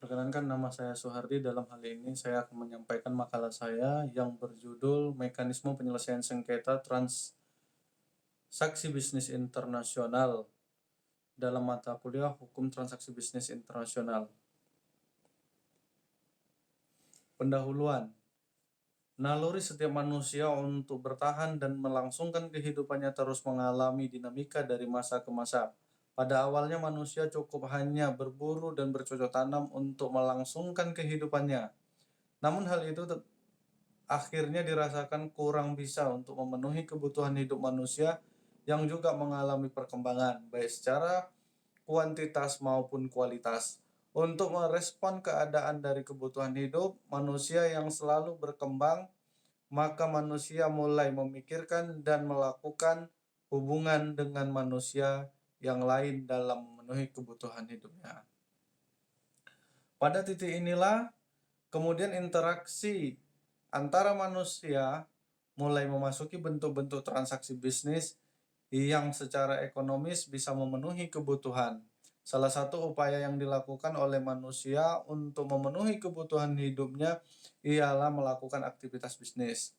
Perkenalkan nama saya Suhardi. Dalam hal ini saya akan menyampaikan makalah saya yang berjudul Mekanisme Penyelesaian Sengketa Transaksi Bisnis Internasional dalam mata kuliah Hukum Transaksi Bisnis Internasional. Pendahuluan. Naluri setiap manusia untuk bertahan dan melangsungkan kehidupannya terus mengalami dinamika dari masa ke masa. Pada awalnya manusia cukup hanya berburu dan bercocok tanam untuk melangsungkan kehidupannya. Namun hal itu akhirnya dirasakan kurang bisa untuk memenuhi kebutuhan hidup manusia yang juga mengalami perkembangan, baik secara kuantitas maupun kualitas. Untuk merespon keadaan dari kebutuhan hidup manusia yang selalu berkembang, maka manusia mulai memikirkan dan melakukan hubungan dengan manusia yang lain dalam memenuhi kebutuhan hidupnya. Pada titik inilah kemudian interaksi antara manusia mulai memasuki bentuk-bentuk transaksi bisnis yang secara ekonomis bisa memenuhi kebutuhan. Salah satu upaya yang dilakukan oleh manusia untuk memenuhi kebutuhan hidupnya ialah melakukan aktivitas bisnis.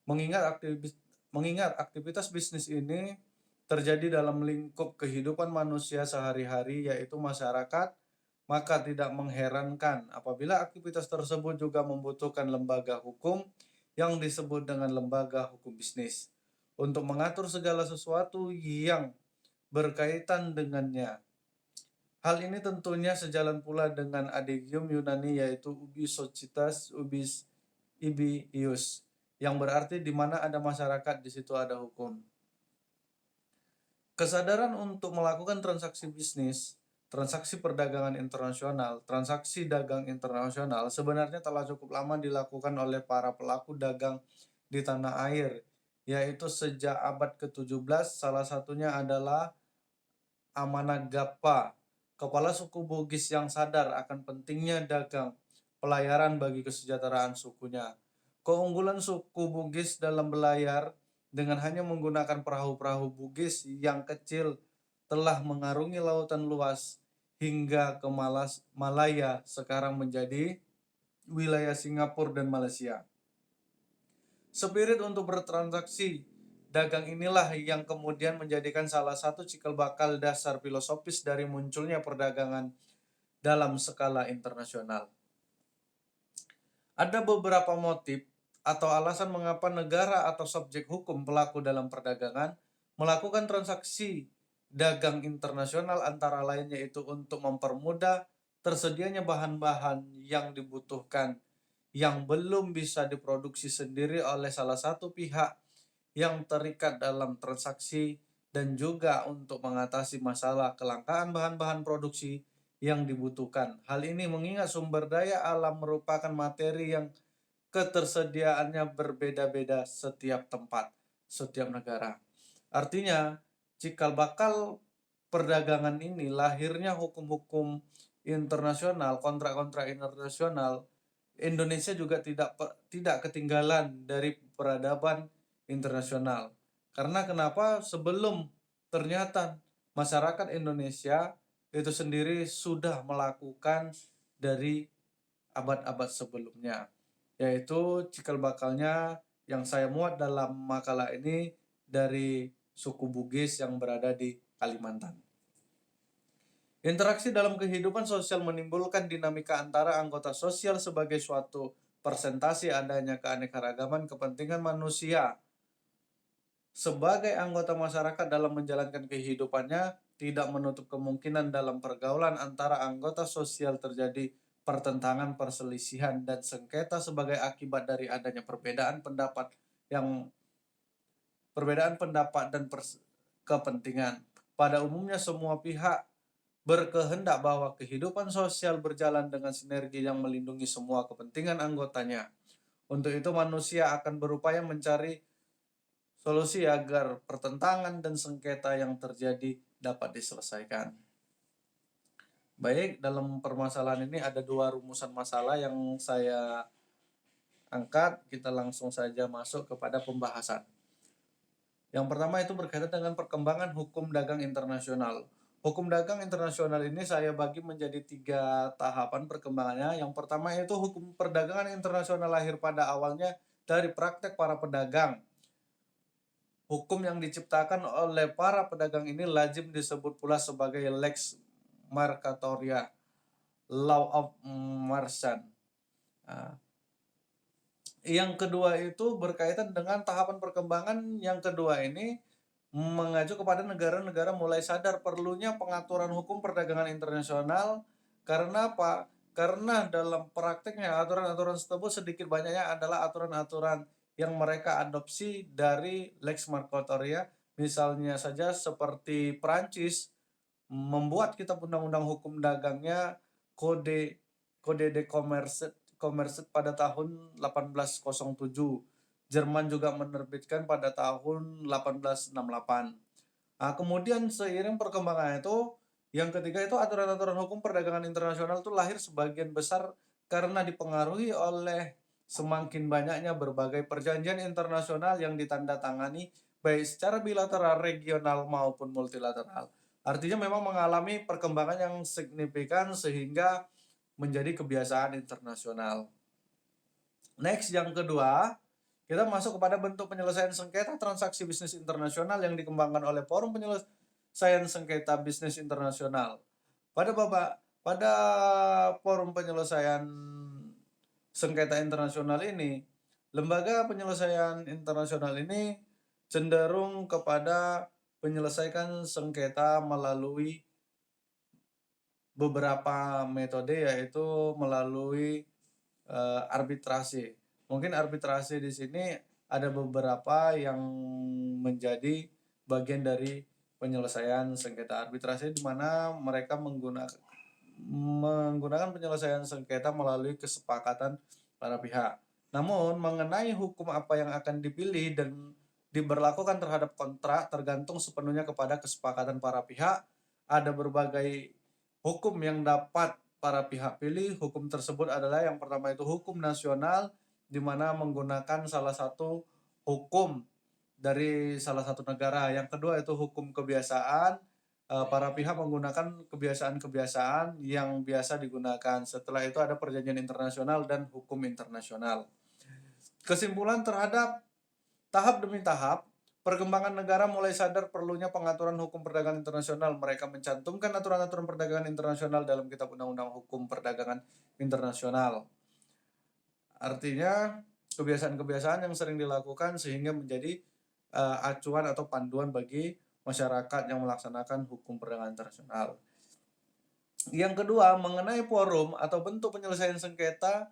Mengingat aktivitas bisnis ini terjadi dalam lingkup kehidupan manusia sehari-hari, yaitu masyarakat, maka tidak mengherankan apabila aktivitas tersebut juga membutuhkan lembaga hukum yang disebut dengan lembaga hukum bisnis untuk mengatur segala sesuatu yang berkaitan dengannya. Hal ini tentunya sejalan pula dengan adigium Yunani, yaitu ubi societas ibi ius, yang berarti di mana ada masyarakat di situ ada hukum. Kesadaran untuk melakukan transaksi bisnis, transaksi perdagangan internasional, transaksi dagang internasional sebenarnya telah cukup lama dilakukan oleh para pelaku dagang di tanah air, yaitu sejak abad ke-17. Salah satunya adalah Amanagappa, kepala suku Bugis yang sadar akan pentingnya dagang pelayaran bagi kesejahteraan sukunya. Keunggulan suku Bugis dalam berlayar dengan hanya menggunakan perahu-perahu Bugis yang kecil telah mengarungi lautan luas hingga ke Malaya, sekarang menjadi wilayah Singapura dan Malaysia. Spirit untuk bertransaksi dagang inilah yang kemudian menjadikan salah satu cikal bakal dasar filosofis dari munculnya perdagangan dalam skala internasional. Ada beberapa motif atau alasan mengapa negara atau subjek hukum pelaku dalam perdagangan melakukan transaksi dagang internasional, antara lain yaitu untuk mempermudah tersedianya bahan-bahan yang dibutuhkan yang belum bisa diproduksi sendiri oleh salah satu pihak yang terikat dalam transaksi, dan juga untuk mengatasi masalah kelangkaan bahan-bahan produksi yang dibutuhkan. Hal ini mengingat sumber daya alam merupakan materi yang ketersediaannya berbeda-beda setiap tempat, setiap negara. Artinya, cikal bakal perdagangan ini lahirnya hukum-hukum internasional, kontrak-kontrak internasional. Indonesia juga tidak ketinggalan dari peradaban internasional. Karena kenapa? Sebelum ternyata masyarakat Indonesia itu sendiri sudah melakukan dari abad-abad sebelumnya, yaitu cikal bakalnya yang saya muat dalam makalah ini dari suku Bugis yang berada di Kalimantan. Interaksi dalam kehidupan sosial menimbulkan dinamika antara anggota sosial sebagai suatu presentasi adanya keanekaragaman kepentingan manusia. Sebagai anggota masyarakat dalam menjalankan kehidupannya, tidak menutup kemungkinan dalam pergaulan antara anggota sosial terjadi pertentangan, perselisihan, dan sengketa sebagai akibat dari adanya perbedaan pendapat dan kepentingan. Pada umumnya semua pihak berkehendak bahwa kehidupan sosial berjalan dengan sinergi yang melindungi semua kepentingan anggotanya. Untuk itu manusia akan berupaya mencari solusi agar pertentangan dan sengketa yang terjadi dapat diselesaikan. Baik, dalam permasalahan ini ada dua rumusan masalah yang saya angkat. Kita langsung saja masuk kepada pembahasan. Yang pertama itu berkaitan dengan perkembangan hukum dagang internasional. Hukum dagang internasional ini saya bagi menjadi 3 tahapan perkembangannya. Yang pertama itu hukum perdagangan internasional lahir pada awalnya dari praktek para pedagang. Hukum yang diciptakan oleh para pedagang ini lazim disebut pula sebagai lex mercatoria, law of merchant. Nah, yang kedua itu berkaitan dengan tahapan perkembangan yang kedua ini mengacu kepada negara-negara mulai sadar perlunya pengaturan hukum perdagangan internasional. Karena apa? Karena dalam prakteknya aturan-aturan tersebut sedikit banyaknya adalah aturan-aturan yang mereka adopsi dari Lex Mercatoria. Misalnya saja seperti Prancis membuat kitab undang-undang hukum dagangnya Code Code de Commerce pada tahun 1807. Jerman juga menerbitkan pada tahun 1868. Nah, kemudian seiring perkembangan itu, yang ketiga itu aturan-aturan hukum perdagangan internasional itu lahir sebagian besar karena dipengaruhi oleh semakin banyaknya berbagai perjanjian internasional yang ditandatangani baik secara bilateral, regional maupun multilateral. Artinya memang mengalami perkembangan yang signifikan sehingga menjadi kebiasaan internasional. Next, yang kedua, kita masuk kepada bentuk penyelesaian sengketa transaksi bisnis internasional yang dikembangkan oleh Forum Penyelesaian Sengketa Bisnis Internasional. Pada Forum Penyelesaian Sengketa Internasional ini, lembaga penyelesaian internasional ini cenderung kepada menyelesaikan sengketa melalui beberapa metode, yaitu melalui arbitrase. Mungkin arbitrase di sini ada beberapa yang menjadi bagian dari penyelesaian sengketa. Arbitrase di mana mereka menggunakan penyelesaian sengketa melalui kesepakatan para pihak. Namun mengenai hukum apa yang akan dipilih dan diberlakukan terhadap kontrak tergantung sepenuhnya kepada kesepakatan para pihak. Ada berbagai hukum yang dapat para pihak pilih. Hukum tersebut adalah yang pertama itu hukum nasional, di mana menggunakan salah satu hukum dari salah satu negara. Yang kedua itu hukum kebiasaan, para pihak menggunakan kebiasaan-kebiasaan yang biasa digunakan. Setelah itu ada perjanjian internasional dan hukum internasional. Kesimpulan terhadap tahap demi tahap, perkembangan negara mulai sadar perlunya pengaturan hukum perdagangan internasional. Mereka mencantumkan aturan-aturan perdagangan internasional dalam Kitab Undang-Undang Hukum Perdagangan Internasional. Artinya, kebiasaan-kebiasaan yang sering dilakukan sehingga menjadi acuan atau panduan bagi masyarakat yang melaksanakan hukum perdagangan internasional. Yang kedua, mengenai forum atau bentuk penyelesaian sengketa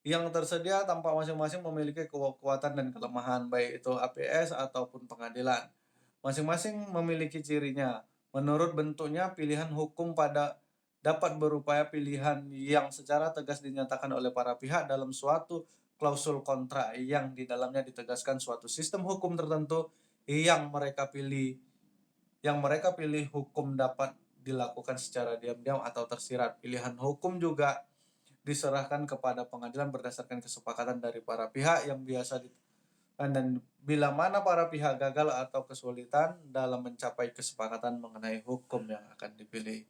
yang tersedia tanpa masing-masing memiliki kekuatan dan kelemahan, baik itu APS ataupun pengadilan. Masing-masing memiliki cirinya. Menurut bentuknya, pilihan hukum dapat berupaya pilihan yang secara tegas dinyatakan oleh para pihak dalam suatu klausul kontrak yang di dalamnya ditegaskan suatu sistem hukum tertentu yang mereka pilih. Yang mereka pilih hukum dapat dilakukan secara diam-diam atau tersirat. Pilihan hukum juga diserahkan kepada pengadilan berdasarkan kesepakatan dari para pihak yang biasa dan bila mana para pihak gagal atau kesulitan dalam mencapai kesepakatan mengenai hukum yang akan dipilih.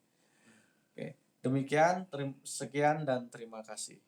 Oke, demikian, sekian dan terima kasih.